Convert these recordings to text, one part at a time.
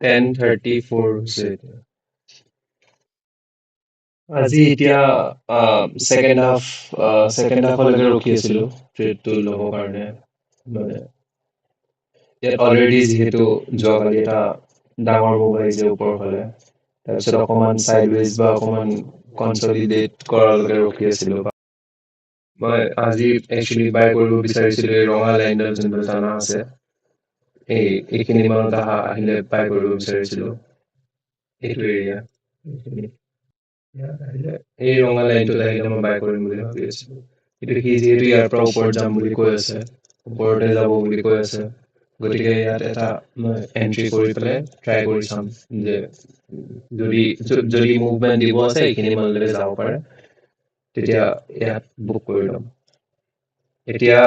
10:34 হৈছে এতিয়া। আজি এতিয়া ছেকেণ্ড হাফলৈকে ৰখি আছিলোঁ ট্ৰেডটো ল'বৰ কাৰণে। মানে ইয়াত অলৰেডি যিহেতু যোৱাকালি এটা ডাঙৰ মুভ আহিছে ওপৰৰ ফালে, তাৰপিছত অকণমান ছাইডৱেজ বা অকণমান কনচলিডেট কৰালৈকে ৰখি আছিলোঁ। মই আজি একচুৱেলি বাই কৰিব বিচাৰিছিলোঁ এই ৰঙা লাইনডাল যোনটো টানা আছে, এইখিনি মানত আহিলে বাই কৰিব বিচাৰিছিলোঁ। এইটো এৰিয়া এইখিনি ইয়াত আহিলে, এই ৰঙা লাইনটোত আহিলে মই বাই কৰিম বুলি ভাবি আছিলোঁ। কিন্তু সি যিহেতু ইয়াৰ পৰা ওপৰত যাম বুলি কৈ আছে, ওপৰতে যাব বুলি কৈ আছে, গতিকে ইয়াত এটা মই এণ্ট্ৰি কৰি পেলাই ট্ৰাই কৰি চাম যে যদি মুভমেণ্ট দিব আছে এইখিনি মানলৈকে যাব পাৰে, তেতিয়া ইয়াত বুক কৰি ল'ম। এতিয়া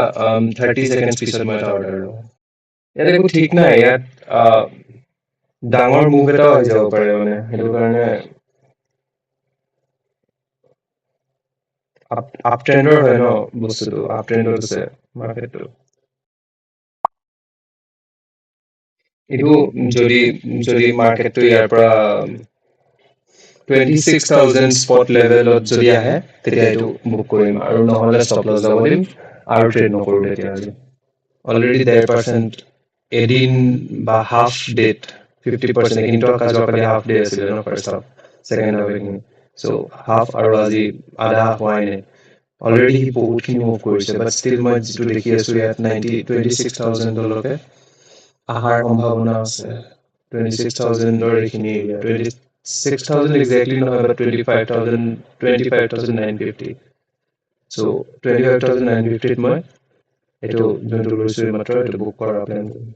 30 ছেকেণ্ড পিছত মই এটা অৰ্ডাৰ লওঁ। ইয়াত একো ঠিক নাই, ইয়াত ডাঙৰ মুভ এটাও আহি যাব পাৰে, মানে সেইটো কাৰণে আপ ট্ৰেণ্ডৰ হয় ন বস্তুটো, আপ ট্ৰেণ্ডত আছে মাৰ্কেটটো। এইটো যদি যদি মাৰ্কেটটো ইয়াৰ পৰা 26,000 স্পট লেভেলত যদি আহে তেতিয়া এইটো বুক কৰিম, আৰু নহ'লে ষ্টপ লছ যাব দিম আৰু ট্ৰেড নকৰোঁ তেতিয়া আজি। অলৰেডি 1.5% এদিন বা হাফ ডেট 50%, এইখিনিতো যোৱাকালি হাফ ডে আছিলে ন, ফাৰ্ষ্ট হাফ ছেকেণ্ড হাফ এইখিনি, চ' হাফ আৰু আজি আধা হোৱাই নাই। অলৰেডি সি বহুতখিনি মুভ কৰিছে, বাট ষ্টিল মই যিটো দেখি আছোঁ ইয়াত 26,000লৈকে অহাৰ সম্ভাৱনা আছে। 26,000ৰ এইখিনি এৰিয়া, 26,000 একজেক্টলি নহয়, বাট 25,950। চ' 25,950ত মই এইটো যোনটো লৈছোঁ এইমাত্ৰ এইটো বুক কৰাৰ প্লেন কৰিম।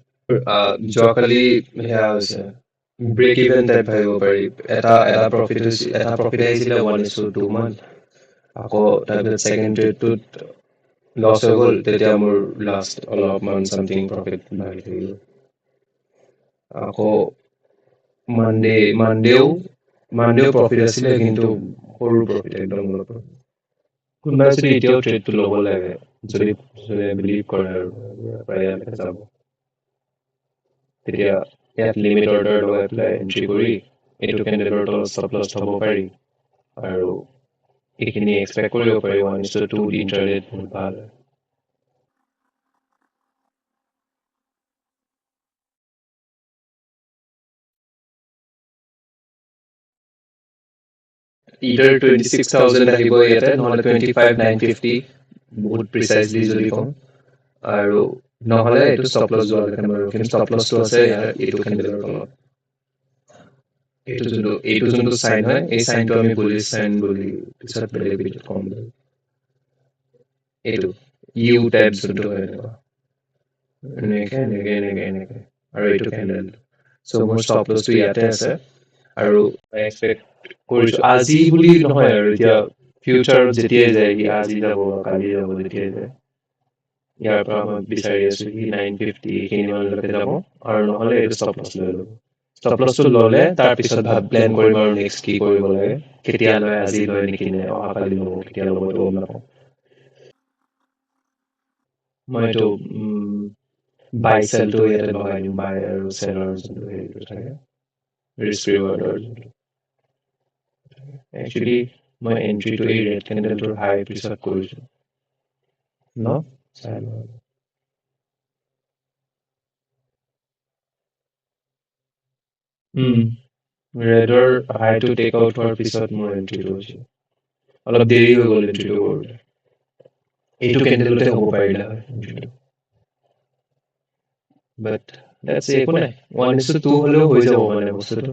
যোৱাকালি সেয়া হৈছে ব্ৰেক ইভেন টাইপ ভাবিব পাৰি। এটা প্ৰফিট আহিছিলে 1:2 মান, আকৌ তাৰপিছত ছেকেণ্ড ট্ৰেডটোত লছ হৈ গ'ল, তেতিয়া মোৰ লাষ্ট অলপমান চামথিং প্ৰফিট বাঢ়ি থাকিল। আকৌ মানডেও প্ৰফিট আছিলে, কিন্তু সৰু প্ৰফিট, একদম অলপ প্ৰফিট। কোনোবাই যদি এতিয়াও ট্ৰেডটো ল'ব লাগে, যদি বিলিভ কৰে আৰু ইয়ালৈকে যাব, তেতিয়া ইয়াত লিমিট অৰ্ডাৰ লগাই পেলাই এণ্ট্ৰি কৰি এইটো কেণ্ডেলৰ তলত ষ্টপ লছ থ'ব পাৰি, আৰু এইখিনি এক্সপেক্ট কৰিব পাৰি 1:2 ইণ্টাৰনেট বহুত ভাল। ইডাৰ 26,000 আহিব ইয়াতে, নহ'লে 25,950 বহুত প্ৰিচাইজলি যদি কওঁ, আৰু নহ'লে এইটো ষ্টপ লছ যোৱালৈকে মই ৰখিম। ষ্টপ লছটো আছে ইয়াৰ এইটো কেণ্ডেলৰ তলত। এইটো যোনটো চাইন হয়, এই চাইনটো আমি বুলিছ চাইন বুলি পিছত বেলেগ ভিডিঅ'ত কম। এইটো ইউ টাইপ যোনটো হয়, এনেকে আৰু এইটো কেণ্ডেল। চ' মোৰ ষ্টপ লছটো ইয়াতে আছে, আৰু এক্সপেক্ট কৰিছোঁ আজি বুলি নহয়, আৰু এতিয়া ফিউচাৰত যেতিয়াই যায়, সি আজি যাব বা কালি যাব, যেতিয়াই যায় ইয়াৰ পৰা মই বিচাৰি আছোঁ সি 950 এইখিনি মানলৈকে যাব, আৰু নহ'লে এইটো ষ্টপ লছ লৈ ল'ব। ষ্টপ লছটো ল'লে তাৰপিছত প্লেন কৰিম আৰু নেক্সট কি কৰিব লাগে, কেতিয়া লয়, আজি লয় নেকি, নে অহাকালি ল'ব, কেতিয়া ল'ব এইটো গম নাপাওঁ। মই এইটো বাই চেলটো ইয়াতে লগাই দিম, বাই আৰু চেলৰ যোনটো হেৰিটো থাকে, ৰিস্ক ৰিৱাৰ্ডৰ যোনটো। একচুৱেলি মই এণ্ট্ৰিটো এই ৰেড কেণ্ডেলটোৰ হাই পিছত কৰিছোঁ ন, চাই লওঁ। ৰেডৰ হাইটো টেক আউট হোৱাৰ পিছত মোৰ এণ্ট্ৰিটো হৈছে, অলপ দেৰি হৈ গ'ল এণ্ট্ৰিটো কৰোঁতে। এইটো কেণ্ডেলতে হ'ব পাৰিলে হয় এণ্ট্ৰিটো, বাট একো নাই, 1:2 হ'লেও হৈ যাব মানে বস্তুটো।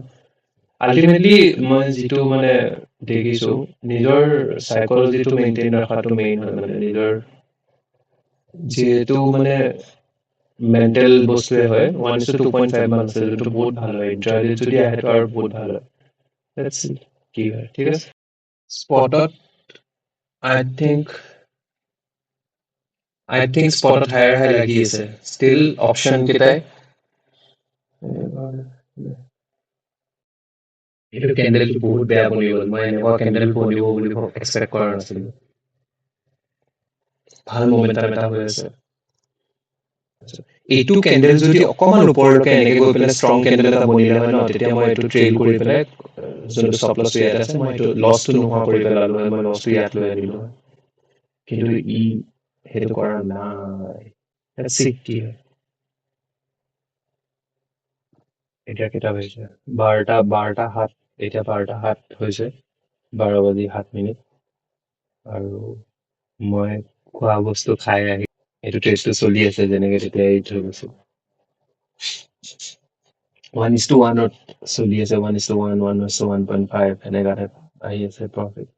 আল্টিমেটলি মই যিটো মানে দেখিছোঁ, নিজৰ চাইকলজিটো মেইনটেইন ৰখাটো মেইন হয়, মানে নিজৰ যিহেতু মানে মেণ্টেল বস্তুৱে হয়। 1:2.5 মান আছে, যোনটো বহুত ভাল হয়। ইণ্ট্ৰাডেত যদি আহেতো আৰু বহুত ভাল হয়। লেটছ চি কি হয়, ঠিক আছে। স্পটত আই থিংক স্পটত হায়াৰ হাই লাগি আছে। ষ্টিল অপশ্যন কেইটাই এইটো কেণ্ডেলটো বহুত বেয়া বনি গ'ল। মই এনেকুৱা কেণ্ডেল বনিব বুলি এক্সপেক্ট কৰা নাছিলোঁ। ভাল মমেণ্টাম এটা হৈ আছে। এইটো কেণ্ডেল যদি অকমান ওপৰলৈকে এনেকে গৈ পেলাই ষ্ট্ৰং কেণ্ডেল এটা বনিলে হয় ন, তেতিয়া মই এইটো ট্ৰেইল কৰি পেলাই যোনটো ষ্টপ লছটো ইয়াত আছে মই এইটো লছটো নোহোৱা কৰি পেলালো হয়, মই লছটো ইয়াত লৈ আনিলো হয়। কিন্তু ই সেইটো কৰা নাই। Let's see কি হয়। এতিয়া কেইটা হৈছে? 12:07। এতিয়া 12:07 হৈছে, 12:07। আৰু মই খোৱা বস্তু খাই আহি এইটো ট্ৰেডটো চলি আছে যেনেকে তেতিয়া এৰি থৈ গৈছো। 1:1 চলি আছে, 1:1, 1:1.5 এনেকা টাইপ আহি আছে প্ৰফিট।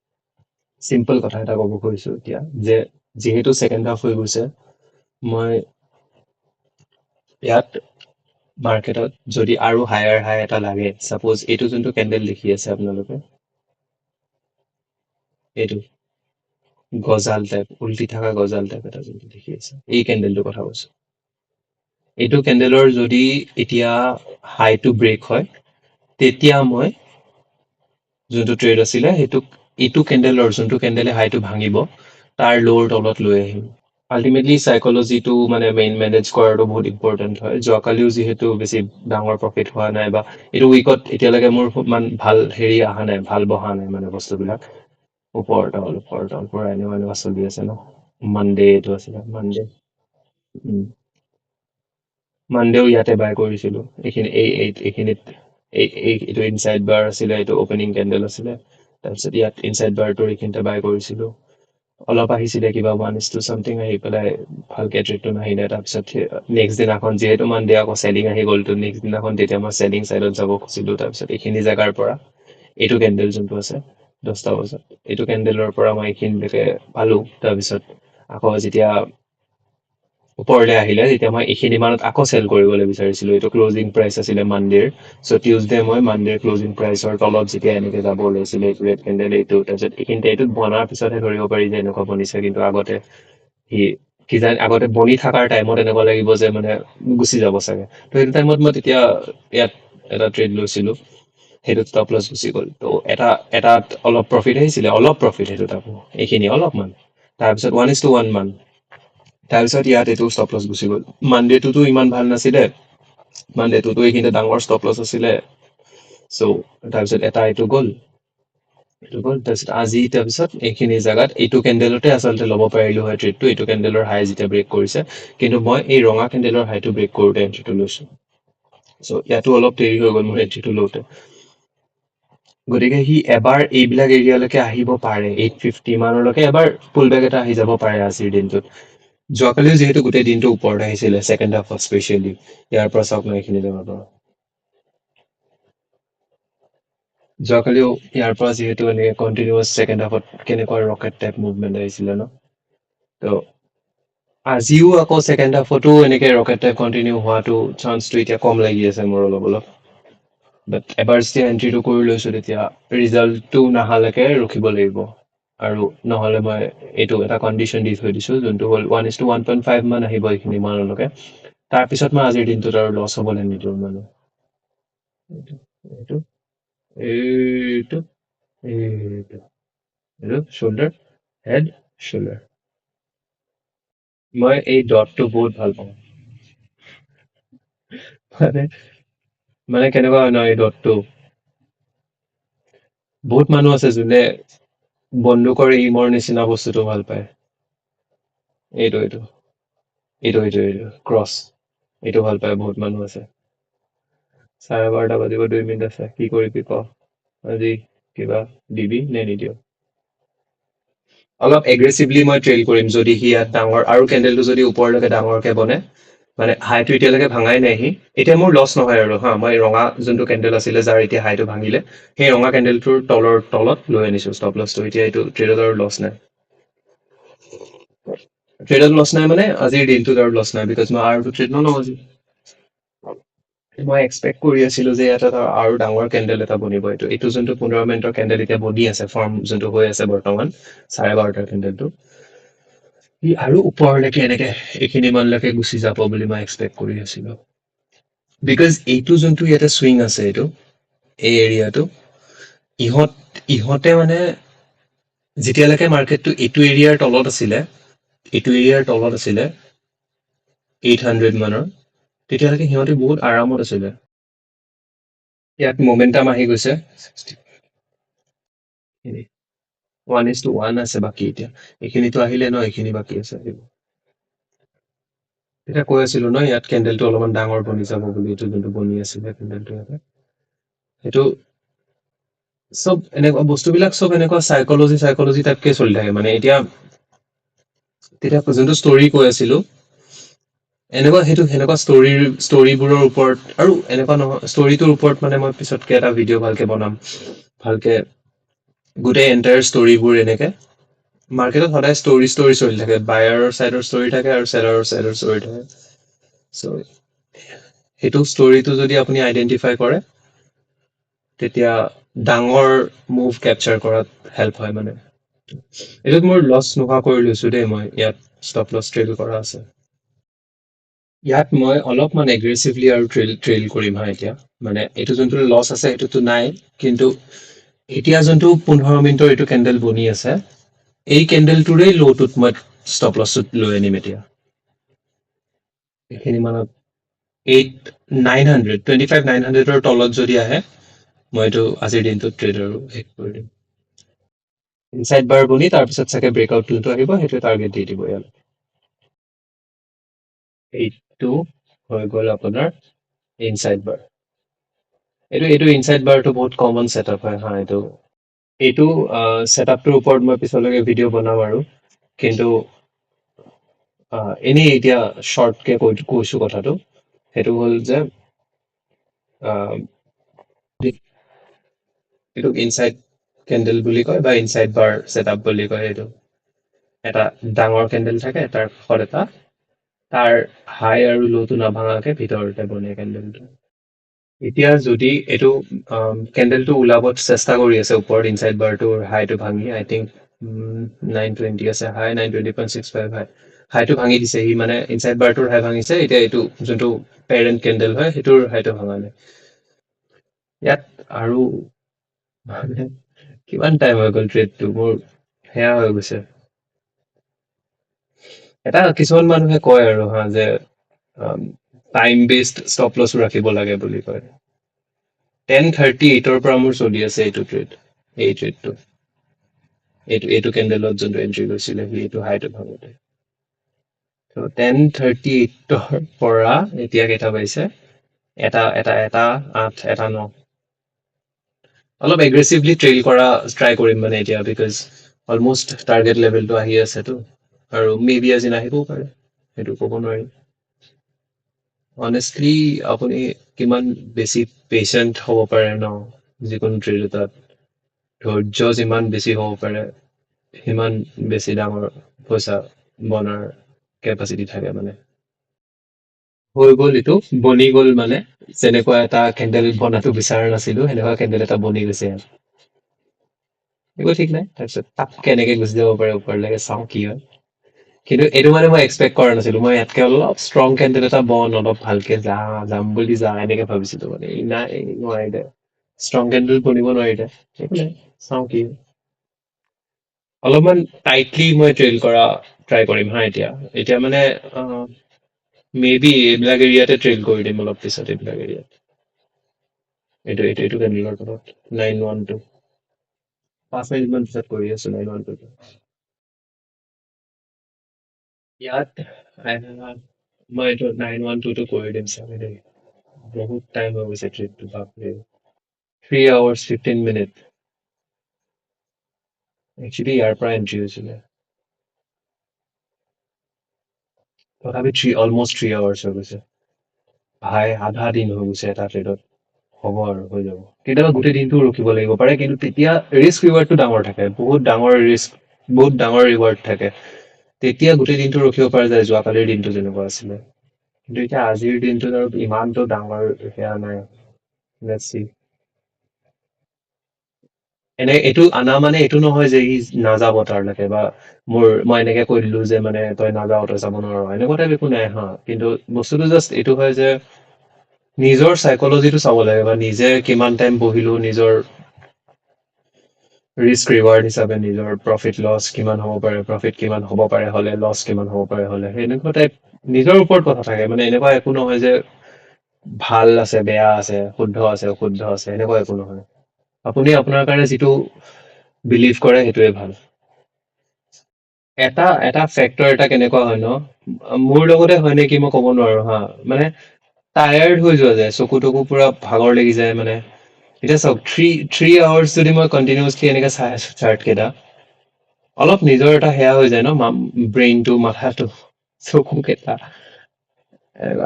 চিম্পল কথা এটা ক'ব খুজিছো এতিয়া যে যিহেতু ছেকেণ্ড হাফ হৈ গৈছে, মই ইয়াত মাৰ্কেটত যদি আৰু হায়াৰ হাই এটা লাগে, ছাপ'জ এইটো যোনটো কেণ্ডেল দেখি আছে আপোনালোকে, এইটো গজাল টাইপ, উল্টি থকা গজাল টাইপ এটা যোনটো দেখি আছে, এই কেণ্ডেলটোৰ কথা কৈছো। এইটো কেণ্ডেলৰ যদি এতিয়া হাইটো ব্ৰেক হয়, তেতিয়া মই যোনটো ট্ৰেড আছিলে সেইটোক এইটো কেণ্ডেলৰ যোনটো কেণ্ডেলে হাইটো ভাঙিব তাৰ ল'ৰ তলত লৈ আহিম। আল্টিমেটলি চাইকলজিটো মানে মেনেজ কৰাটো বহুত ইম্পৰ্টেণ্ট হয়। যোৱাকালিও যিহেতু বেছি ডাঙৰ প্ৰফিট হোৱা নাই, বা এইটো উইকত এতিয়ালৈকে মোৰ ইমান ভাল হেৰি অহা নাই, ভাল বহা নাই মানে বস্তুবিলাক। ওপৰ তল পৰা এনেকুৱা চলি আছে ন। মানডে এইটো আছিলে মানডে। মানডেও ইয়াতে বাই কৰিছিলো, এইখিনিত এইটো ইনচাইড বাৰ আছিলে, এইটো অপেনিং কেণ্ডেল আছিলে। তাৰপিছত ইয়াত ইনচাইড বাৰটোৰ এইখিনিতে বাই কৰিছিলো। অলপ আহিছিলে কিবা 1:2 চামথিং আহি পেলাই ভালকে ট্ৰেডটো নাহিলে। তাৰপিছত নেক্সট দিনাখন যিহেতু মানডে আকৌ চেলিং আহি গ'লতো, নেক্সট দিনাখন তেতিয়া মই চেলিং চাইডত যাব খুজিলো। তাৰপিছত এইখিনি জেগাৰ পৰা এইটো কেণ্ডেল যোনটো আছে 10টা বজাত, এইটো কেণ্ডেলৰ পৰা মই এইখিনিলৈকে পালো। তাৰপিছত আকৌ যেতিয়া ওপৰলৈ আহিলে তেতিয়া মই এইখিনি মানত আকৌ চেল কৰিবলৈ বিচাৰিছিলো। এইটো ক্লজিং প্ৰাইচ আছিলে মানডেৰ। চ' টিউজডে মই মানডেৰ ক্লজিং প্ৰাইচৰ তলত যেতিয়া এনেকে যাব ওলাইছিলে এইটো ৰেড কেণ্ডেল, এইটো তাৰপিছত এইখিনিতে এইটোত বনাৰ পিছতহে ধৰিব পাৰি যে এনেকুৱা বনিছে। কিন্তু আগতে সি কিজানি আগতে বনি থকাৰ টাইমত এনেকুৱা লাগিব যে মানে গুচি যাব চাগে। ত' সেইটো টাইমত মই তেতিয়া ইয়াত এটা ট্ৰেড লৈছিলো, সেইটোত ষ্টপ লছ গুচি গ'ল। ত' এটাত অলপ প্ৰফিট আহিছিলে, অলপ প্ৰফিট সেইটোত আকৌ এইখিনি অলপমান। তাৰপিছত 1:1 মান। তাৰপিছত ইয়াত এইটো ষ্টপ লছ গুচি গ'ল। মানডেটোতো ইমান ভাল নাছিলে, মানডেটোতো এইখিনিতে ডাঙৰ ষ্টপ লছ আছিলে। চ' তাৰপিছত এইটো গ'ল, তাৰপিছত আজি তাৰপিছত এইখিনি জেগাত এইটো কেণ্ডেলতে আচলতে ল'ব পাৰিলো হয় ট্ৰেডটো, এইটো কেণ্ডেলৰ হাই যেতিয়া ব্ৰেক কৰিছে। কিন্তু মই এই ৰঙা কেণ্ডেলৰ হাইটো ব্ৰেক কৰোতে এন্ট্ৰিটো লৈছো। চ' ইয়াতো অলপ দেৰি হৈ গ'ল মোৰ এন্ট্ৰিটো লওঁতে। গতিকে সি এবাৰ এইবিলাক এৰিয়ালৈকে আহিব পাৰে, 850 মানলৈকে এবাৰ পুল বেক এটা আহি যাব পাৰে আজিৰ দিনটোত। যোৱাকালিও যিহেতু গোটেই দিনটো ওপৰত আহিছিলে, ছেকেণ্ড হাফত স্পেচিয়েলি। ইয়াৰ পৰা চাওক ন এইখিনি জেগাৰ পৰা। যোৱাকালিও ইয়াৰ পৰা যিহেতু এনেকে কণ্টিনিউৱাছ ছেকেণ্ড হাফত কেনেকুৱা ৰকেট টাইপ মুভমেণ্ট আহিছিলে ন। ত' আজিও আকৌ ছেকেণ্ড হাফতো এনেকে ৰকেট টাইপ কণ্টিনিউ হোৱাটো চান্সটো এতিয়া কম লাগি আছে মোৰ অলপ অলপ। বাট এবাৰ যেতিয়া এন্ট্ৰিটো কৰি লৈছো, তেতিয়া ৰিজাল্টটো নাহালৈকে ৰখিব লাগিব। আৰু নহ'লে মই এইটো এটা কণ্ডিশ্যন দি থৈ দিছো, যোনটো হ'ল 1:1.5 মান আহিব এইখিনি মানলৈকে। তাৰপিছত মই আজিৰ দিনটোত আৰু লছ হ'বলৈ নিদিওঁ মানে। এইটো এইটো এইটো এইটো শোল্ডাৰ, হেড, শোল্ডাৰ। মই এই ডটটো বহুত ভাল পাওঁ। মানে মানে কেনেকুৱা হয় ন এই ডটটো, বহুত মানুহ আছে যোনে বন্দুকৰ ইমৰ নিচিনা বস্তুটো ভাল পায়। এইটো এইটো এইটো এইটো এইটো ক্ৰছ, এইটো ভাল পায় বহুত মানুহ আছে। 12:30 বাজিব 2 মিনিট আছে, কি কৰিবি ক আজি? কিবা দিবি নে নিদিয়? অলপ এগ্ৰেছিভলি মই ট্ৰেইল কৰিম যদি সি ইয়াত ডাঙৰ আৰু কেণ্ডেলটো যদি ওপৰলৈকে ডাঙৰকে বনে। মানে হাইটো এতিয়ালৈকে ভাঙাই নাই সি, এতিয়া মোৰ লছ নহয় আৰু হা। মই ৰঙা যোনটো কেণ্ডেল আছিলে যাৰ এতিয়া হাইটো ভাঙিলে, সেই ৰঙা কেণ্ডেলটোৰ তলত লৈ আনিছো ষ্টপ লছটো। এতিয়া এইটো ট্ৰেডত আৰু লছ নাই। ট্ৰেডত লছ নাই মানে আজিৰ দিনটোত আৰু লছ নাই, বিকজ মই আৰু ট্ৰেড নলওঁ আজি। মই এক্সপেক্ট কৰি আছিলো যে ইয়াত এটা আৰু ডাঙৰ কেণ্ডেল এটা বনিব। এইটো যোনটো 15 মিনিটৰ কেণ্ডেল এতিয়া বনি আছে, ফৰ্ম যোনটো হৈ আছে বৰ্তমান 12:30 কেণ্ডেলটো, ই আৰু ওপৰলৈকে এনেকে এইখিনি মানলৈকে গুচি যাব বুলি মই এক্সপেক্ট কৰি আছিলো। বিকজ এইটো যোনটো ইয়াতে চুইং আছে, এইটো এই এৰিয়াটো, ইহঁতে মানে যেতিয়ালৈকে মাৰ্কেটটো এইটো এৰিয়াৰ তলত আছিলে, 800 মানৰ, তেতিয়ালৈকে সিহঁতে বহুত আৰামত আছিলে। ইয়াত মোমেন্টাম আহি গৈছে 1:1 আছে বাকী এতিয়া। এইখিনিতো আহিলে ন, এইখিনি বাকী আছে। তেতিয়া কৈ আছিলো ন, ইয়াত কেণ্ডেলটো অলপমান ডাঙৰ বনি যাব বুলি, এইটো যোনটো বনি আছিলে কেণ্ডেলটো ইয়াতে। সেইটো চব এনেকুৱা বস্তুবিলাক চব এনেকুৱা চাইকলজি টাইপকে চলি থাকে মানে। এতিয়া তেতিয়া যোনটো ষ্টৰি কৈ আছিলো, এনেকুৱা সেইটো সেনেকুৱা ষ্টৰিবোৰৰ ওপৰত, আৰু এনেকুৱা নহয় ষ্টৰিটোৰ ওপৰত মানে মই পিছতকে এটা ভিডিঅ' ভালকে বনাম, ভালকে গোটেই এণ্টায়াৰ ষ্টৰিবোৰ এনেকে। মাৰ্কেটত সদায় ষ্টৰি চলি থাকে, বায়াৰৰ চাইডৰ ষ্টৰি থাকে আৰু চেলাৰৰ চাইডৰ ষ্টৰি থাকে। চ' সেইটো ষ্টৰিটো যদি আপুনি আইডেন্টিফাই কৰে, তেতিয়া ডাঙৰ মুভ কেপচাৰ কৰাত হেল্প হয় মানে। এইটোত মোৰ লছ নোহোৱা কৰি লৈছো দেই, মই ইয়াত ষ্টপ লছ ট্ৰেড কৰা আছে। ইয়াত মই অলপমান এগ্ৰেছিভলি আৰু ট্ৰেইল কৰিম হা এতিয়া। মানে এইটো যোনটো লছ আছে সেইটোতো নাই, কিন্তু এতিয়া যোনটো 15 মিনিটৰ এইটো কেণ্ডেল বনি আছে, এই কেণ্ডেলটোৰে ল'টোত মই ষ্টপ লছটোত লৈ আনিম এতিয়া। এইখিনি মানত 25,900ৰ তলত যদি আহে, মই এইটো আজিৰ দিনটোত ট্ৰেড আৰু শেষ কৰি দিম। ইনচাইড বাৰ বনি তাৰপিছত চাগে ব্ৰেকআউটটো আহিব, সেইটো টাৰ্গেট দি দিব ইয়াত। এইটো হৈ গ'ল আপোনাৰ ইনচাইড বাৰ। এইটো ইনচাইড বাৰটো বহুত কমন ছেটআপ হয় হা। এইটো ছেটআপটোৰ ওপৰত মই পিছলৈকে ভিডিঅ' বনাম আৰু, কিন্তু এনেই এতিয়া শ্বৰ্টকে কৈছো কথাটো। সেইটো হ'ল যে এইটো ইনচাইড কেণ্ডেল বুলি কয়, বা ইনচাইড বাৰ ছেটআপ বুলি কয়। এইটো এটা ডাঙৰ কেণ্ডেল থাকে, তাৰ কাষত এটা তাৰ হাই আৰু ল'টো নাভাঙাকে ভিতৰতে বনে কেণ্ডেলটো। এতিয়া যদি এইটো কেণ্ডেলটো ওলাব চেষ্টা কৰি আছে ওপৰত, ইনচাইড বাৰটোৰ হাইটো ভাঙি, আই থিংক 920 আছে হাই, 920.65 হাই, হাইটো ভাঙি দিছে সি, মানে ইনচাইড বাৰটোৰ হাই ভাঙিছে। এতিয়া এইটো যোনটো পেৰেণ্ট কেণ্ডেল হয়, সেইটোৰ হাইটো ভাঙা নাই ইয়াত। আৰু মানে কিমান টাইম হৈ গ'ল ট্ৰেডটো মোৰ সেয়া হৈ গৈছে। এটা কিছুমান মানুহে কয় আৰু হা, যে টাইম বেছড ষ্টপ লছো ৰাখিব লাগে বুলি কয়। 10:38 পৰা মোৰ চলি আছে এইটো ট্ৰেড, এই ট্ৰেডটো। এইটো কেণ্ডেলত যোনটো এন্ট্ৰি গৈছিলে, সি এইটো হাইটো ভাঙোতে। 10:38 পৰা এতিয়া কেইটা পাইছে, এটা 8, এটা 9। অলপ এগ্ৰেছিভলি ট্ৰেইল কৰা ট্ৰাই কৰিম মানে এতিয়া, বিকজ অলমষ্ট টাৰ্গেট লেভেলটো আহি আছেতো, আৰু মে বি আজি নাহিবও পাৰে, সেইটো ক'ব নোৱাৰি। অনেষ্টলি আপুনি কিমান বেছি পেচেণ্ট হ'ব পাৰে ন, যিকোনো ট্ৰেড এটাত ধৈৰ্য যিমান বেছি হ'ব পাৰে, সিমান বেছি ডাঙৰ পইচা বনাৰ কেপাচিটি থাকে মানে। হৈ গ'ল, এইটো বনি গ'ল মানে। যেনেকুৱা এটা কেণ্ডেল বনাতো বিচৰা নাছিলো, সেনেকুৱা কেণ্ডেল এটা বনি গৈছে। একো ঠিক নাই, তাৰপিছত তাপ কেনেকে গুচি যাব পাৰে ওপৰলৈকে, চাওঁ কি হয়। কিন্তু এইটো মানে মই এক্সপেক্ট কৰা নাছিলো, মই ইয়াতকে অলপ ষ্ট্ৰং কেণ্ডেল এটা অলপ ভালকে যাম বুলি এনেকে ভাবিছিলো মানে। নাই, নোৱাৰিলে। ষ্ট্ৰং কেণ্ডেল বনিব নোৱাৰিলে, একো নাই, চাওঁ কি হয়। অলপমান টাইটলি মই ট্ৰেইল কৰা ট্ৰাই কৰিম হা এতিয়া। এতিয়া মানে মে বি এইবিলাক এৰিয়াতে ট্ৰেইল কৰি দিম অলপ পিছত, এইবিলাক এৰিয়াত। এইটো কেণ্ডেলৰ তলত 912। 5 মিনিট মান পিছত কৰি আছো 912। ইয়াত মই এইটো 912টো কৰি দিম চাগে দেই। বহুত টাইম হৈ গৈছে ট্ৰেডটো, বাপৰে। 3 hours 15 minutes। একচুৱেলি ইয়াৰ পৰা এন্ট্ৰি হৈছিলে, তথাপি অলমষ্ট 3 hours হৈ গৈছে। ভাই আধা দিন হৈ গৈছে এটা ট্ৰেডত। হ'ব আৰু হৈ যাব। কেতিয়াবা গোটেই দিনটো ৰখিব লাগিব পাৰে, কিন্তু তেতিয়া ৰিস্ক ৰিৱাৰ্ডটো ডাঙৰ থাকে, বহুত ডাঙৰ ৰিস্ক, বহুত ডাঙৰ ৰিৱাৰ্ড থাকে। তেতিয়া গোটেই দিনটো ৰখিব পৰা যায়, যোৱাকালিৰ দিনটো যেনেকুৱা আছিলে। কিন্তু এতিয়া আজিৰ দিনটোত আৰু ইমানটো ডাঙৰ সেয়া নাই। Let's C. এইটো আনা মানে এইটো নহয় যে ই নাযাব তাৰলৈকে, বা মই এনেকে কৈ দিলো যে মানে তই নাযাৱ, তই যাব নোৱাৰ, এনেকুৱা টাইপ একো নাই হা। কিন্তু বস্তুটো জাষ্ট এইটো হয় যে নিজৰ চাইকলজিটো চাব লাগে, বা নিজে কিমান টাইম বহিলো, নিজৰ ৰিস্ক ৰিৱাৰ্ড হিচাপে নিজৰ প্ৰফিট লছ কিমান হ'ব পাৰে, প্ৰফিট কিমান হ'ব পাৰে হ'লে, লছ কিমান হ'ব পাৰে হ'লে, সেনেকুৱা টাইপ নিজৰ ওপৰত কথা থাকে, মানে এনেকুৱা একো নহয় যে ভাল আছে, বেয়া আছে, শুদ্ধ আছে, অশুদ্ধ আছে, এনেকুৱা একো নহয়। আপুনি আপোনাৰ কাৰণে যিটো বিলিভ কৰে সেইটোৱে ভাল। এটা এটা ফেক্টৰ এটা কেনেকুৱা হয় ন, মোৰ লগতে হয় নেকি মই ক'ব নোৱাৰো হা, মানে টায়াৰ্ড হৈ যোৱা যায়, চকু তকু পুৰা ভাগৰ লাগি যায় মানে। এতিয়া চাওক, থ্ৰী আৱাৰ্চ যদি মই কণ্টিনিউচলি এনেকে চাই আছো চাৰ্ট কেইটা, অলপ নিজৰ এটা সেয়া হৈ যায় ন, ব্ৰেইনটো, মাথাটো, চকু কেইটা।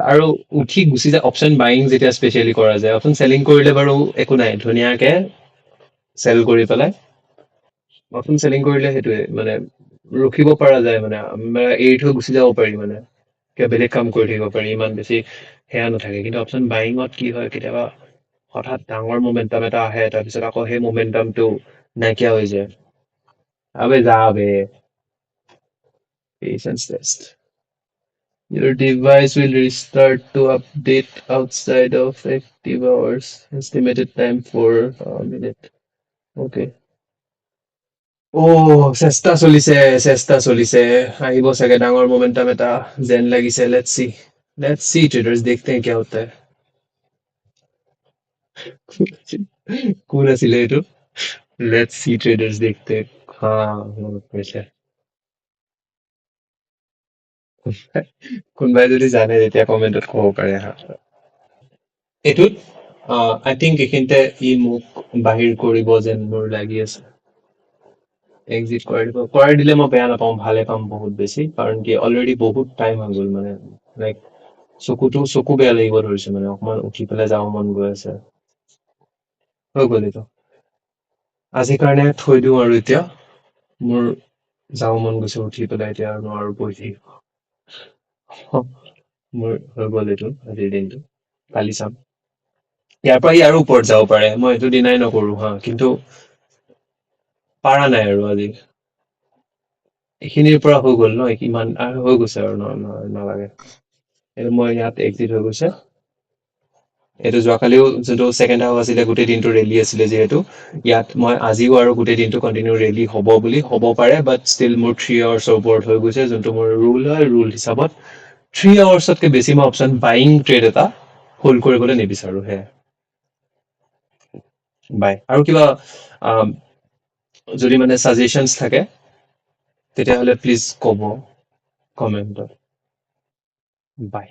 আৰু উঠি গুচি যায়, অপচন বাইং যেতিয়া স্পেচিয়েলি কৰা যায়, অপচন চেলিং কৰিলে বাৰু একো নাই, ধুনীয়াকে চেল কৰি পেলাই, অপচন চেলিং কৰিলে সেইটোৱে মানে ৰখিব পৰা যায়, মানে এৰি থৈ গুচি যাব পাৰি, মানে কিবা বেলেগ কাম কৰি থাকিব পাৰি, ইমান বেছি সেয়া নাথাকে। কিন্তু অপচন বাইঙত কি হয়, কেতিয়াবা হঠাৎ ডাঙৰ মমেণ্টাম এটা আহে, তাৰপিছত আকৌ সেই মমেণ্টামটো নাইকিয়া হৈ যায়। আবে যা বে, patience test. Your device will restart to update outside of active hours. Estimated time for a minute. Okay. চেষ্টা চলিছে, চেষ্টা চলিছে। আহিব চাগে ডাঙৰ মমেণ্টাম এটা যেন লাগিছে। লেটস সি ট্ৰেডাৰ্स, দেখতে हैं क्या होता है। কোন আছিলে এইটো? লেটস সি ট্ৰেডাৰ্स দেখতে हैं। হা, মনত পৰিছে। কোনোবাই যদি জানে তেতিয়া কমেন্টত ক'ব পাৰে হা। এইটোত আই থিংক এইখিনিতে ই মোক বাহিৰ কৰিব যেন মোৰ লাগি আছে। এক্সিট কৰাই দিলে মই বেয়া নাপাওঁ, ভালে পাম বহুত বেছি, কাৰণ কি অলৰেডি বহুত টাইম হৈ গ'ল, মানে লাইক চকু বেয়া লাগিব ধৰিছে, মানে অকমান উঠি পেলাই যাব মন গৈ আছে। হৈ গ'ল এইটো, আজিৰ কাৰণে থৈ দিওঁ আৰু এতিয়া। মোৰ যাব মন গৈছে উঠি পেলাই এতিয়া, আৰু নোৱাৰো বহি থাকিব। মোৰ হৈ গ'ল এইটো আজিৰ দিনটো, কালি চাম। ইয়াৰ পৰা ই আৰু ওপৰত যাব পাৰে, মই এইটো ডিনাই নকৰো হা, কিন্তু পাৰা নাই আৰু আজি। এইখিনিৰ পৰা হৈ গ'ল ন, ইমান আৰু হৈ গৈছে আৰু নালাগে। এইটো মই ইয়াত এক্সিট হৈ গৈছে। এইটো যোৱাকালিও যোনটো ছেকেণ্ড হাফ আছিলে, গোটেই দিনটো ৰেলী আছিলে যিহেতু, ইয়াত মই আজিও আৰু গোটেই দিনটো কণ্টিনিউ ৰেলী হ'ব বুলি হ'ব পাৰে, বাট ষ্টিল মোৰ 3 আৱাৰ্চৰ ওপৰত হৈ গৈছে, যোনটো মোৰ ৰুল হয়, ৰুল হিচাপত 3 আৱাৰ্চতকে বেছি মই অপশ্যন বাইং ট্ৰেড এটা হোল্ড কৰিবলৈ নিবিচাৰো হে। বাই। আৰু কিবা আম, যদি মানে ছাজেশ্যনছ থাকে তেতিয়াহ'লে প্লিজ ক'ব কমেণ্টত। বাই।